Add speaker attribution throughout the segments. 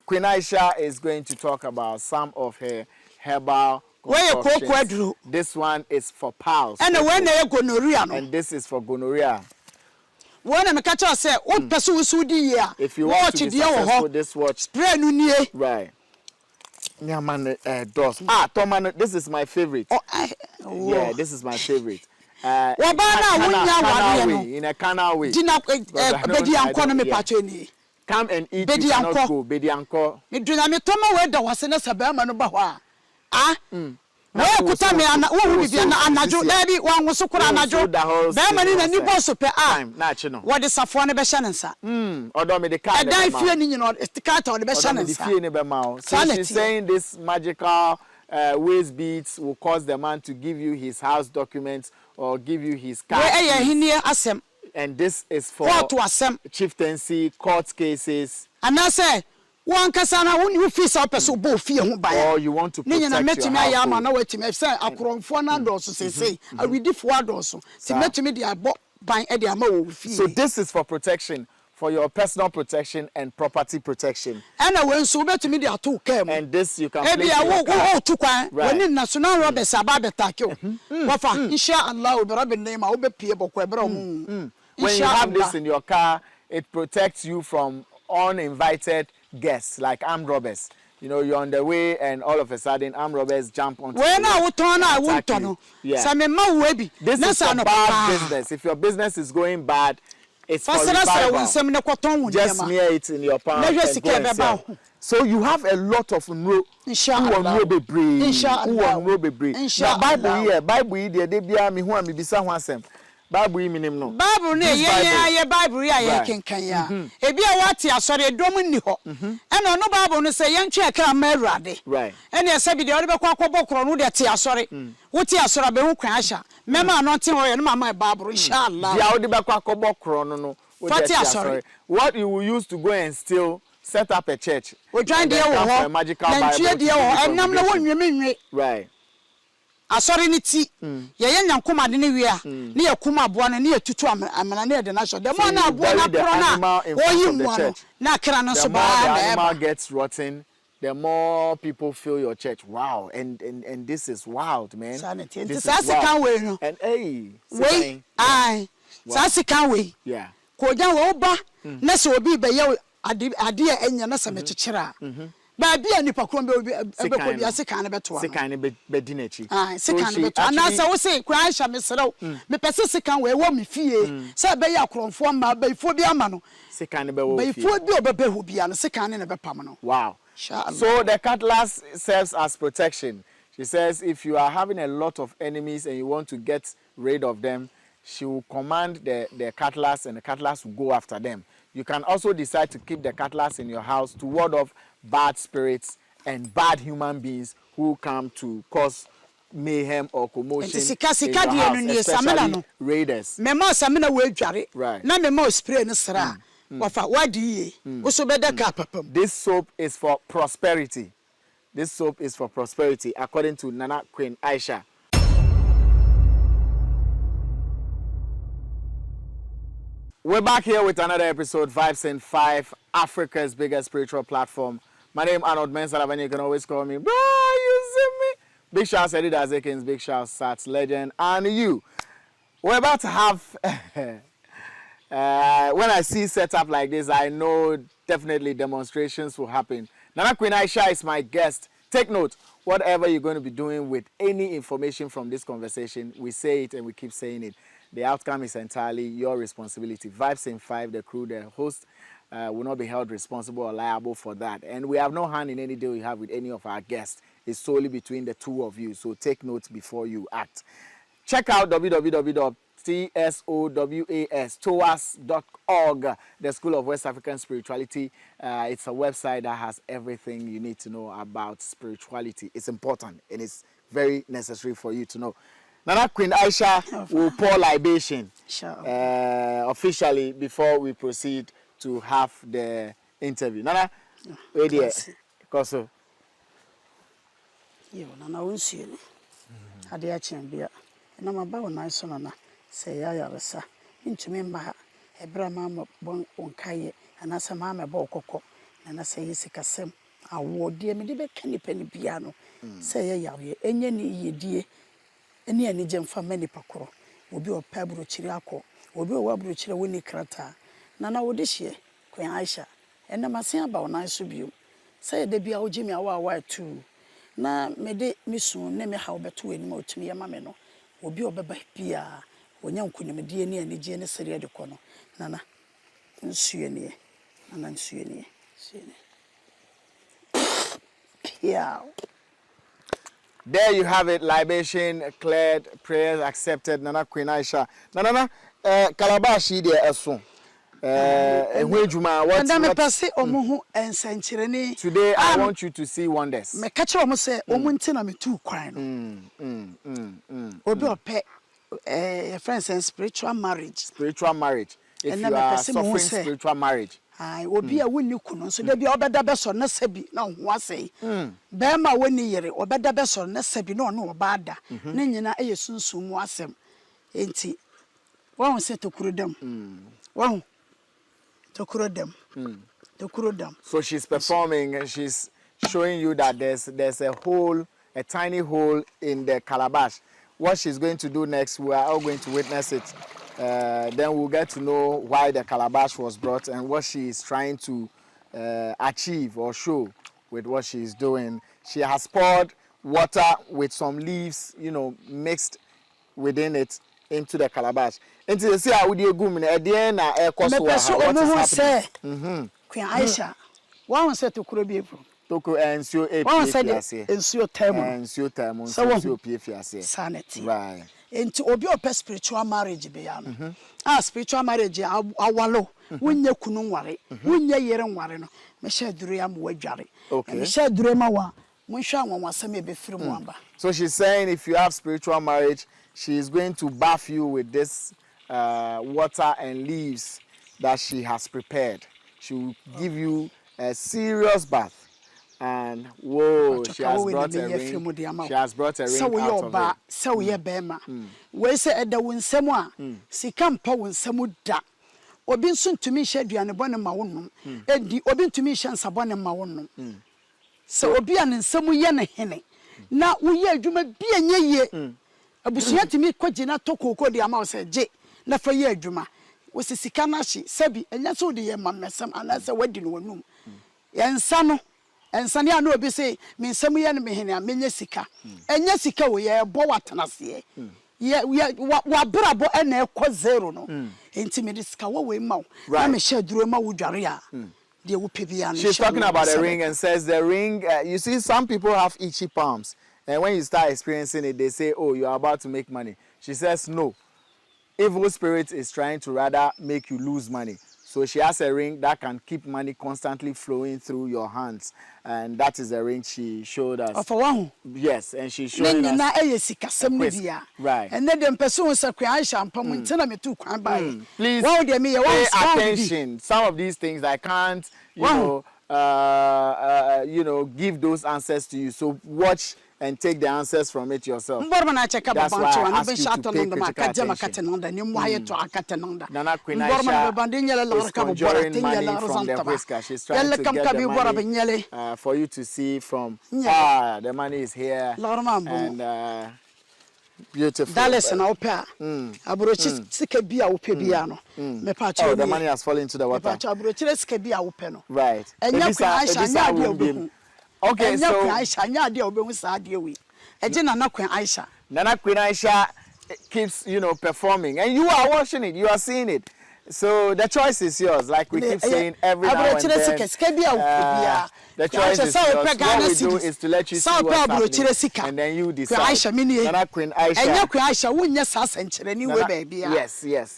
Speaker 1: Queen Aisha is going to talk about some of her herbal concoctions. This one is for pals.
Speaker 2: And when they gonorrhea.
Speaker 1: And this is for gonorrhea.
Speaker 2: When I catch us say, "What person
Speaker 1: if you want to be successful, this watch. Right. Yeah, man, dos. Toman, this is my favorite. Yeah, this is my favorite. In a canal way. Come and eat. You cannot go. Bedianko.
Speaker 2: Me do na me toma we da wase na sabema no ba ho a. Na okuta me ana wo bi bia na anajo na bi wan wo so kura anajo. Be ma ni na ni boss pe
Speaker 1: na chi no.
Speaker 2: Wo de safo ne be hye ne nsa.
Speaker 1: Odo me de card.
Speaker 2: E dan fie ni nyino card de be hye ne nsa.
Speaker 1: Fie ni be ma o. So she's saying this magical waist beads will cause the man to give you his house documents or give you his card. And this is for chieftaincy, court cases. And I say, one kasana when you feel so person bo fie ho ban. Or you want to protect your household.
Speaker 2: Na wetimi say akoronfo na doso say awidifo adoso. Ti metimi de abo ban e de ama wo fie.
Speaker 1: So this is for protection, for your personal protection and property protection.
Speaker 2: And when so betimi de ato kam.
Speaker 1: And this you can place in your car.
Speaker 2: To kwan when national robbers aba betake o. Wafa inshallah be robin name a wo be pie bokwa ebra mu.
Speaker 1: When you have this in your car, it protects you from uninvited guests like armed robbers. You know, you're on the way and all of a sudden armed robbers jump onto you. Yeah. This is a bad business. If your business is going bad, it's for revival. Just smear it in your palm and go and sell. So you have a lot of no. Inshallah. Now Bible here, they be me who am bisa ho asem. Bible minim no. Bible
Speaker 2: ne ye Bible ya kenkan ya. Ebi a wati asore dom ni ho. E no no Bible no say yen twa kra ma Awurade.
Speaker 1: Right.
Speaker 2: E na se bi de ode be kwa kwobokro no de te asore. Wuti asore be hu Queen Aisha. Mema no te ho ye no mama Bible inshallah.
Speaker 1: Dia ode be kwa kwobokro no te asore. What you will use to go and steal, set up a church.
Speaker 2: We join there wo
Speaker 1: magical Bible. Right.
Speaker 2: Asori ni ti ye nyankoma de ne wi a ne yakuma abo na ne yatutu amana ne de na so de mo na abo na pro na oyi mu na kra no so ba
Speaker 1: the animal gets rotten, the more people fill your church. Wow. And this is wild, man.
Speaker 2: This is wild.
Speaker 1: And hey,
Speaker 2: wait, sasi kan we.
Speaker 1: Yeah.
Speaker 2: Ko ja wo ba na se obi be ye ade enya na se me kekere ba bia nipa kron be ko bia se kan beto
Speaker 1: se kan be dinachi
Speaker 2: se kan beto ana se wo se Queen Aisha me serew me pese se kan we wo me fie se be ya kronfo ma ba ifo bi ama no
Speaker 1: se kan be wo
Speaker 2: fie ba ifo bi obebe hu bia no se kan ne be pam no.
Speaker 1: Wow. So the cutlass serves as protection. She says if you are having a lot of enemies and you want to get rid of them, she will command the cutlass and the cutlass will go after them. You can also decide to keep the cutlass in your house to ward off bad spirits and bad human beings who come to cause mayhem or commotion in your house, especially raiders.
Speaker 2: Mema samina we dware.
Speaker 1: Right.
Speaker 2: Na mema spray no sra. Wafa wadi wo so beda ka papam.
Speaker 1: This soap is for prosperity. This soap is for prosperity according to Nana Queen Aisha. We're back here with another episode, Vibes and 5, Africa's biggest spiritual platform. My name is Arnold Elavanyo. You can always call me, bro, you see me? Big shouts to Edith Azekins, big shouts Sats Legend, and you. We're about to have, when I see setup like this, I know definitely demonstrations will happen. Nana Queen Aisha is my guest. Take note, whatever you're going to be doing with any information from this conversation, we say it and we keep saying it. The outcome is entirely your responsibility. Vibes in 5, the crew, the host, will not be held responsible or liable for that. And we have no hand in any deal you have with any of our guests. It's solely between the two of you. So take notes before you act. Check out www.TSOWAS.org, the School of West African Spirituality. It's a website that has everything you need to know about spirituality. It's important and it's very necessary for you to know. Nana Queen Aisha will pour libation officially before we proceed to have the interview. Nana, where do you go?
Speaker 2: Nana won't see you. I dare champion. And I'm about my son. Say, I have into me, a bramma bon kaye, and as a mamma bokoko. and I say sikasem awo de me de be kani pani bia no say ye yawe enye ni yedie eni ani gemfa mani pakoro obi o pabro chiri akọ obi o wabro chiri woni krata na na wo de hye Queen Aisha ena masen aba onan so bio say de bia wo gimi awa tu na me de misun ne me ha obeto eni ma otumi ya ma me no obi o beba bia wonya nkunimdie ne ani je ne sere de kọ no nana nsuenie nana nsuenie yeah.
Speaker 1: There you have it, libation cleared, prayers accepted. Nana Queen Aisha. Nana, Calabash there eso. Today I want you to see wonders.
Speaker 2: Me catch omo say omunti na me tu kwan no. Obi ope friends and spiritual marriage.
Speaker 1: Spiritual marriage. If you are suffering spiritual marriage.
Speaker 2: Obi a wonni kunu so da bia obeda beso na sabi na ho asei be ma wonni yere obeda beso na sabi na ono obada na nyina eye sunsun mu asem enti won se tokurodam won tokurodam tokurodam.
Speaker 1: So she's performing and she's showing you that there's a hole, a tiny hole in the calabash. What she's going to do next, we are all going to witness it. Then we'll get to know why the calabash was brought and what she is trying to achieve or show with what she's doing. She has poured water with some leaves, you know, mixed within it into the calabash. Into the sea, I would go at the end. What is happening?
Speaker 2: Queen Aisha, one said to Kurobi.
Speaker 1: Toko ensure a
Speaker 2: ensure
Speaker 1: thermo,
Speaker 2: sanity.
Speaker 1: Right.
Speaker 2: Into obi ope spiritual marriage be ya no spiritual marriage awalo wonye kunu nware wonye yere nware no me sha duru ya mo wadware me sha duru ma wa mo hwa anwasam e be firi mo amba.
Speaker 1: So she's saying if you have spiritual marriage, she is going to bath you with this water and leaves that she has prepared. She will give you a serious bath. And whoa, she has brought a ring. She has brought a ring out of it.
Speaker 2: So ye bema. We say eda wunsemu a sika mpa wunsemu da. Obi nso ntumi hye aduane bone ma wonnom. Edi obi ntumi hye nsabone ma wonnom. So obi an nsemu ye ne hene. Na wo ye adwuma bia nye ye. Abusuya timi kwagina tokoko de ama wo se je na fa ye adwuma. Wo se sika na hye sabi enya so de ye mamesam anase wadi no wonum. Yensa no ensane anu obi say me nsam ye ne mehene amenye sika enya sika wo ye bo watanase ye wa brabo ena ekọ zero no enti me sika wo we ma na me hye duro ma wo dware a de wo pebia no.
Speaker 1: She's talking about a ring and says the ring you see some people have itchy palms and when you start experiencing it they say oh you are about to make money. She says no, evil spirit is trying to rather make you lose money. So she has a ring that can keep money constantly flowing through your hands. And that is the ring she showed us. Yes, and she showed us. Right.
Speaker 2: And then the person who said,
Speaker 1: Please pay attention. Some of these things I can't, you know, give those answers to you. So watch and take the answers from it yourself. That's why I ask you to pay critical attention. Nana Queen Aisha is conjuring money from the whisker. She's trying to get the money for you to see from, the money is here. And beautiful.
Speaker 2: Dallas and Opera. Abrochi Sikabia Upebiano.
Speaker 1: Oh, the money has fallen into the water.
Speaker 2: Abrochi Sikabia Upeno.
Speaker 1: Right.
Speaker 2: And Aisha.
Speaker 1: Okay, so Nana Queen Aisha keeps, you know, performing, and you are watching it, you are seeing it. So the choice is yours, like we keep saying every now and then. The choice is yours. What we do is to let you see what's happening, and then you decide. Nana Queen Aisha.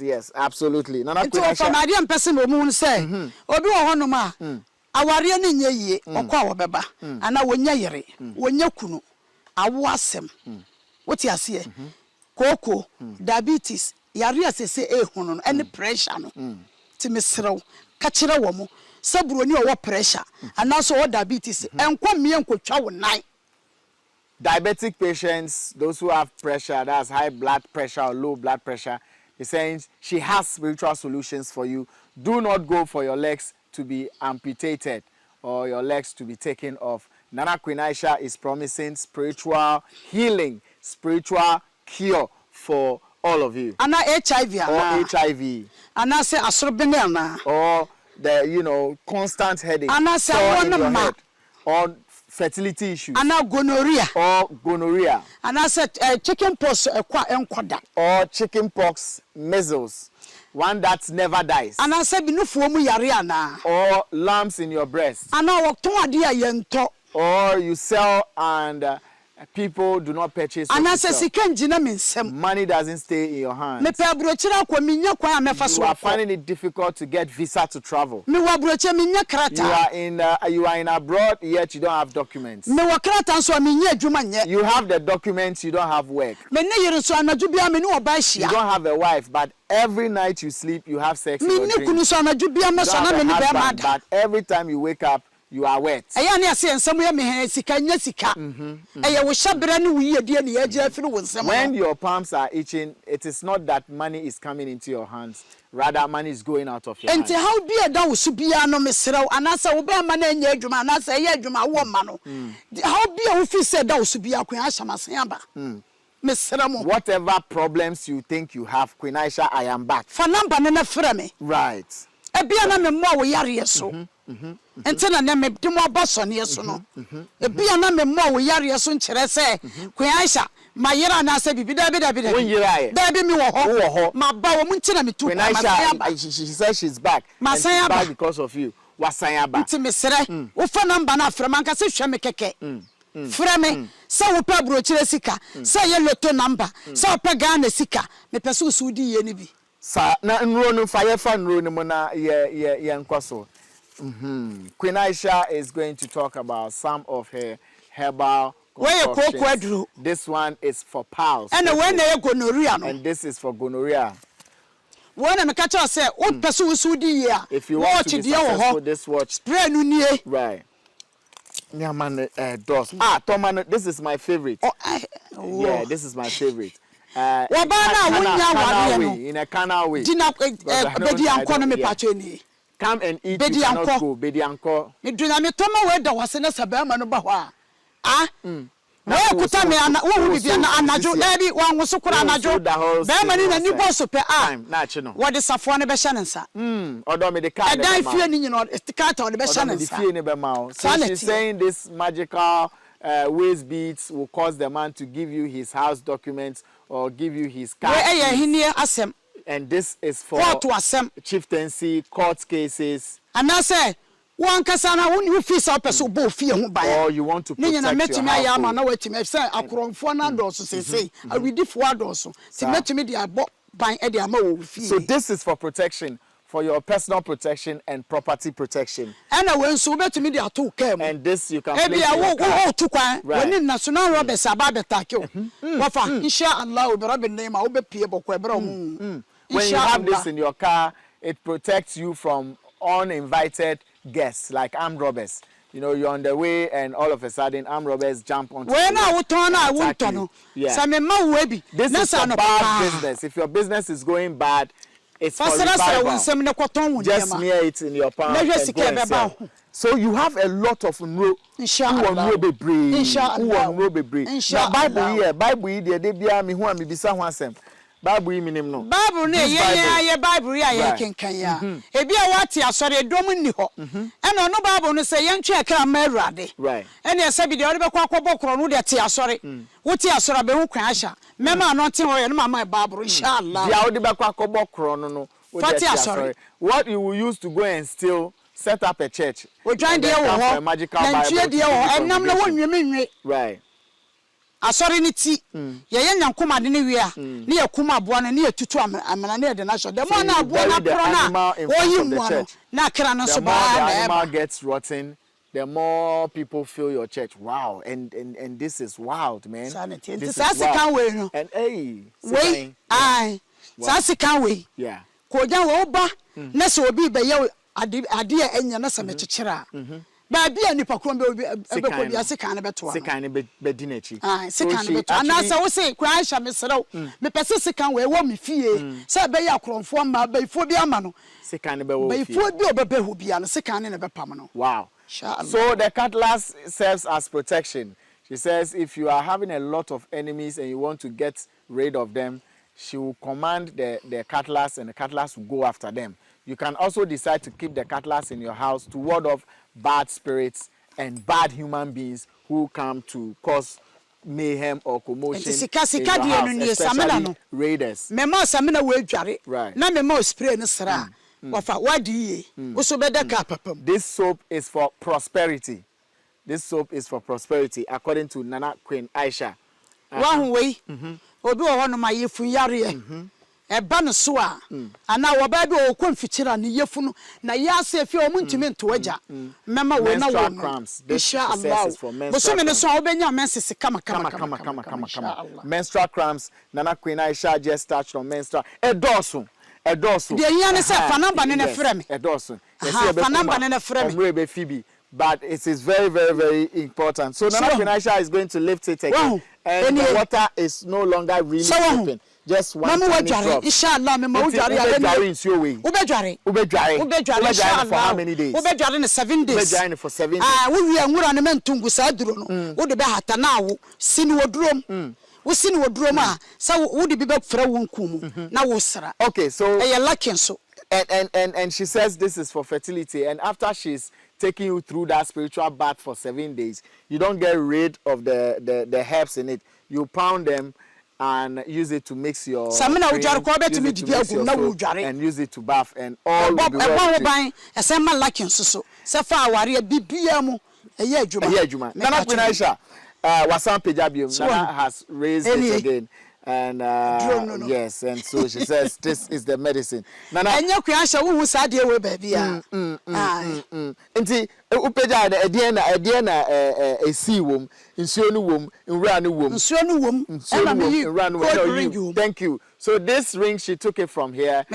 Speaker 1: Yes, absolutely. Nana Queen Aisha.
Speaker 2: Aware ni nye ye okwa wobeba ana wonya yere wonya kunu awasem woti ase koko diabetes yare asese ehunu no any pressure no ti mesrew ka kire wo mo saburo ni owo pressure ana so wo diabetes enkwa mie nkotwa wo nan.
Speaker 1: Diabetic patients, those who have pressure, that's high blood pressure or low blood pressure, he's saying she has spiritual solutions for you. Do not go for your legs to be amputated or your legs to be taken off. Nana Queen Aisha is promising spiritual healing, spiritual cure for all of you.
Speaker 2: Ana HIV
Speaker 1: or HIV.
Speaker 2: Ana se asorobene ana.
Speaker 1: Or the constant headache.
Speaker 2: Ana se
Speaker 1: in your
Speaker 2: ma.
Speaker 1: head. Or fertility issues.
Speaker 2: Ana gonorrhea.
Speaker 1: Or gonorrhea.
Speaker 2: Ana se chicken pox enkoda.
Speaker 1: Or chicken pox, measles. One that never dies.
Speaker 2: Ana se binufuo mu yare ana.
Speaker 1: Or lumps in your breast.
Speaker 2: Ana wokton ade a yento.
Speaker 1: Or you sell and people do not purchase.
Speaker 2: Ana se sika njina me nsem.
Speaker 1: Money doesn't stay in your hands.
Speaker 2: Me pe abrochira akwa minya kwa amefa so.
Speaker 1: You are finding it difficult to get visa to travel.
Speaker 2: Me wa abroche minya krata.
Speaker 1: You are in abroad yet you don't have documents.
Speaker 2: Me wa krata so minya adwuma nye.
Speaker 1: You have the documents, you don't have work.
Speaker 2: Me ne yere so anadwo bia me ne oba hia.
Speaker 1: You don't have a wife, but every night you sleep you have sex.
Speaker 2: Me ne kunu so anadwo bia me so na me ne be ma da.
Speaker 1: But every time you wake up you are wet.
Speaker 2: Eya ne ase ensem ye me sika nya sika. Eya wo hyabere ne wo yedie ne ya gya afiri wo nsem.
Speaker 1: When your palms are itching, it is not that money is coming into your hands, rather money is going out of your hands.
Speaker 2: Enti how be da wo so bia no mesrew anasa wo be ma na nya adwuma anasa ye adwuma wo ma no. How be wo fi say da wo so bia Queen Aisha masen aba.
Speaker 1: Whatever problems you think you have, Queen Aisha, I am back.
Speaker 2: For number na frɛ me.
Speaker 1: Right.
Speaker 2: Ebia na me mo wo yare so. Enti na me de mo abasone so no. Ebia na me mo wo yare so nkyerɛ sɛ Queen Aisha ma yera na sɛ bibi da bi.
Speaker 1: When you are
Speaker 2: da bi mi wo ho. Ma ba wo munti na me tu.
Speaker 1: Queen Aisha, she says she's back. And she's back because of you. Wasanya back.
Speaker 2: Enti me srɛ. Wo fa number na frɛ man ka sɛ hwɛ me kɛkɛ. Frɛ me. Sɛ wo pa brochire sika. Sɛ ye loto number. Sɛ wo pa Ghana sika. Me pɛ sɛ wo di ye ni bi.
Speaker 1: Sa na nro no fa ye fa nro no mo na ye nkwaso. Queen Aisha is going to talk about some of her herbal concoctions. This one is for pals.
Speaker 2: And when they gonorrhea no.
Speaker 1: And this is for gonorrhea.
Speaker 2: When me catch say o pese wo so di ya.
Speaker 1: If you want to be successful, this watch.
Speaker 2: Spray no nie.
Speaker 1: Right. Nyaman dos. Toman, this is my favorite. Yeah, this is my favorite.
Speaker 2: In a
Speaker 1: canal way. Come and eat. You cannot go. Bedi anko.
Speaker 2: Me do na me toma we da wase na sabema no ba ho a. Na kuta me ana wo hu bibia na anajo na bi wan wo so kura anajo. Be ma ni na ni boss pe a.
Speaker 1: Na chi no.
Speaker 2: Wo de safo ne be hye ne nsa.
Speaker 1: Odo me de card.
Speaker 2: E dan fie ni nyino card o de be hye ne nsa.
Speaker 1: So she's saying this magical waist beads will cause the man to give you his house documents or give you his card. And this is for chieftaincy, court cases. And I say, one kasana when you feel so person bo fie ho ban. Or you want to protect your household.
Speaker 2: Na wetimi say akronfo na do so say I read for do so. Ti metimi dey abo ban e dey ama wo fie.
Speaker 1: So this is for protection, for your personal protection and property protection.
Speaker 2: And when so betimi dey ato kam.
Speaker 1: And this you can place in
Speaker 2: wo to kwan when national robbers aba betake o. Wafa inshallah be robin name a wo be pie bokwa ebra mu.
Speaker 1: When you have this in your car, it protects you from uninvited guests like armed robbers. You know, you're on the way and all of a sudden armed robbers jump onto you. Yeah. This is a bad business. If your business is going bad, it's for revival. Just smear it in your palm and go and sell. So you have a lot of nro. Inshallah. Bible here, they be me who am bisa ho asem. Bible minim no.
Speaker 2: Bible ne ye Bible ya kenkan ya. Ebi a wate asore dom ni ho. E no Bible no say yen twa kra ma Awurade.
Speaker 1: Right.
Speaker 2: E ne se bi de ode be kwa kwobokro no de te asore. Wote asore be hu Queen Aisha. Mema no te ho ye no mama Bible inshallah.
Speaker 1: Dia ode be kwa kwobokro no wote asore. What you will use to go and steal, set up a church.
Speaker 2: We join there wo
Speaker 1: magical Bible.
Speaker 2: Enam na wonwe.
Speaker 1: Right.
Speaker 2: Asori ni ti ye nyankoma de ne wi a ne yakuma abo na ne yatutu amana ne de na so de mo na abo na pro na oyi mu na kra no so ba
Speaker 1: the animal gets rotten, the more people fill your church. Wow. And this is wild, man.
Speaker 2: This is wild.
Speaker 1: And hey,
Speaker 2: wait, sasi kan we.
Speaker 1: Yeah.
Speaker 2: Ko ja wo ba na so obi be ye ade enya na sa mechechera. Ba bia nipa kron be ko bia sekan ne beto
Speaker 1: sekan ne be di na chi
Speaker 2: sekan ne beto ana sa wo say Queen Aisha me serew me pese sekan we wo me fie say be ya kronfo ma ba ifo bi ama no
Speaker 1: sekan ne be wo fie
Speaker 2: ba ifo bi obebe hu bia no sekan ne be pam no.
Speaker 1: Wow.
Speaker 2: Inshallah.
Speaker 1: So the cutlass serves as protection. She says if you are having a lot of enemies and you want to get rid of them, she will command the cutlass and the cutlass will go after them. You can also decide to keep the cutlass in your house to ward off bad spirits and bad human beings who come to cause mayhem or commotion in your house, especially raiders.
Speaker 2: Mema samina we dware.
Speaker 1: Right.
Speaker 2: Na mema spray no sra. Wafa wadi wo so beda ka papam.
Speaker 1: This soap is for prosperity. This soap is for prosperity according to Nana Queen Aisha.
Speaker 2: Wa hu we. Obi wo hono ma yefu yare. Eba no so a ana wo ba bi o konfitira ne yefu no na ya se fi o muntimi ntowaja mema we na wo inshallah bo so me no so obenya menses kama
Speaker 1: menstrual cramps. Nana Queen Aisha just touched on menstrual edoso
Speaker 2: de yan se fa number ne frɛ me
Speaker 1: edoso
Speaker 2: fa number ne frɛ me
Speaker 1: omrebe Phoebe, but it is very, very, very important. So Nana Queen Aisha is going to lift it again, and the water is no longer really dripping. Just one tiny drop.
Speaker 2: Inshallah, me mo jari
Speaker 1: ale. Ubejari for how many days?
Speaker 2: Ubejari 7 days.
Speaker 1: Ubejari for 7 days.
Speaker 2: We nwura ne mentungu sa duro no. Wo de be hata na wo sini wodrom. Wo sini wodrom a sa wo de be fra wo nkum na wo sra.
Speaker 1: Okay, so
Speaker 2: e lucky so.
Speaker 1: And she says this is for fertility, and after she's taking you through that spiritual bath for 7 days, you don't get rid of the herbs in it. You pound them and use it to mix your drink, and use it to bath, and all will be well. Nana Queen Aisha, Wasan Pejabium, Nana has raised it again. And yes, and so she says this is the medicine. Nana,
Speaker 2: and you can show who said you baby.
Speaker 1: Inti upeja ediana a sea womb, in Sionu womb, in Ranu womb, Ranu. Thank you. So this ring she took it from here.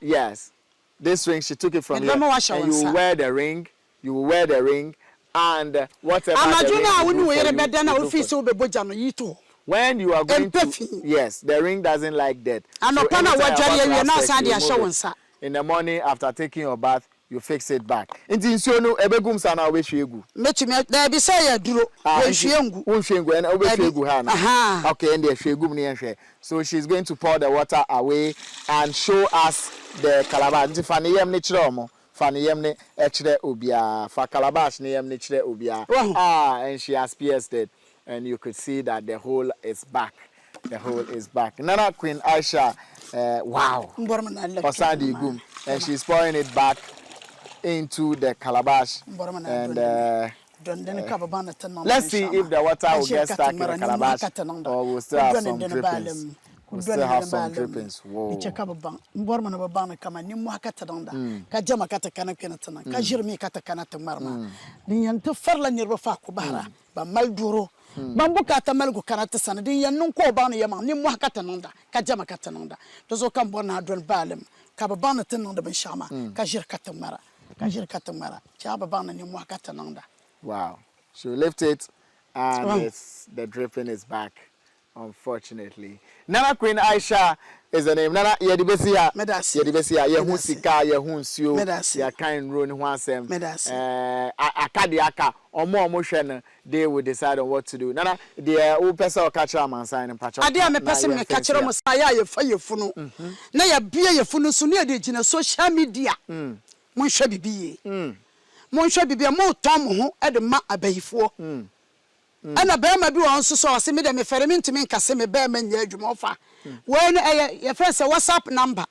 Speaker 1: Yes, this ring she took it from here. And you will wear the ring. You will wear the ring, and whatever. When you are going to, yes, the ring doesn't like that. So in the morning after taking your bath, you fix it back. Okay, so she's going to pour the water away and show us the calabash. And she has pierced it. And you could see that the hole is back. The hole is back. Nana Queen Aisha, wow. And she's pouring it back into the calabash. And let's see if the water will get stuck in the calabash or we'll still have some drippings. We still have some drippings. Whoa.
Speaker 2: Bambu kata malgo karata sana di yanun ko bana yama ni mu hakata nonda ka jama kata nonda to zo kan bona adron balem ka bana tan nonda ben shama ka jir kata mara cha bana ni mu hakata nonda.
Speaker 1: Wow, she lift it and the dripping is back, unfortunately. Nana Queen Aisha is the name. Nana Yedibesia Yehu Sika Yehu Nsio ya kind run Hwasem Akadiaka or more motion, they will decide on what to do. Nana, the old person catch a man sign and patch. I
Speaker 2: dare me person me catch a Messiah for your funo. Na ya be your funo so near the social media. Mon shabi be. Mon shabi be more Tom who at the ma abayfo. And a bear may be also so as me me ferment to me Cassime Bearman Yajumofa. When your first WhatsApp number.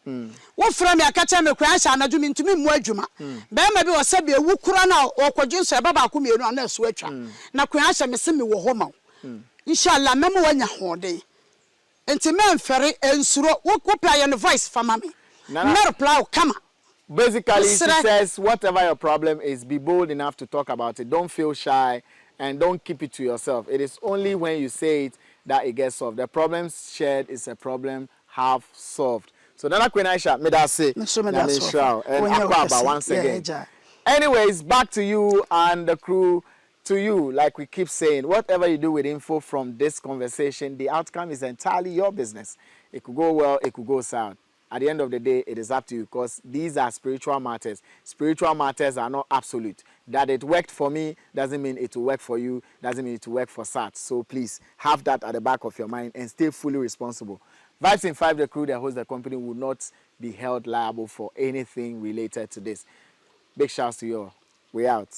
Speaker 2: What from your catch me crash and I do mean to me Mwajuma. Bear may be or Sabia Wukurana or Quajus Baba Kumi on a sweater. Now crash and me me homo. Inshallah, Memo when your day. And to men ferry and suro what apply on the voice for mammy. Not plow, come.
Speaker 1: Basically, she says, whatever your problem is, be bold enough to talk about it. Don't feel shy. And don't keep it to yourself. It is only when you say it that it gets solved. The problem shared is a problem half solved. So Nana Queen Aisha, me that say, and Akwaba once again. Anyways, back to you and the crew. To you, like we keep saying, whatever you do with info from this conversation, the outcome is entirely your business. It could go well, it could go south. At the end of the day, it is up to you because these are spiritual matters. Spiritual matters are not absolute. That it worked for me doesn't mean it will work for you, doesn't mean it will work for SAT. So please have that at the back of your mind and stay fully responsible. Vibes in 5, the crew that hosts the company, will not be held liable for anything related to this. Big shouts to you all. We out.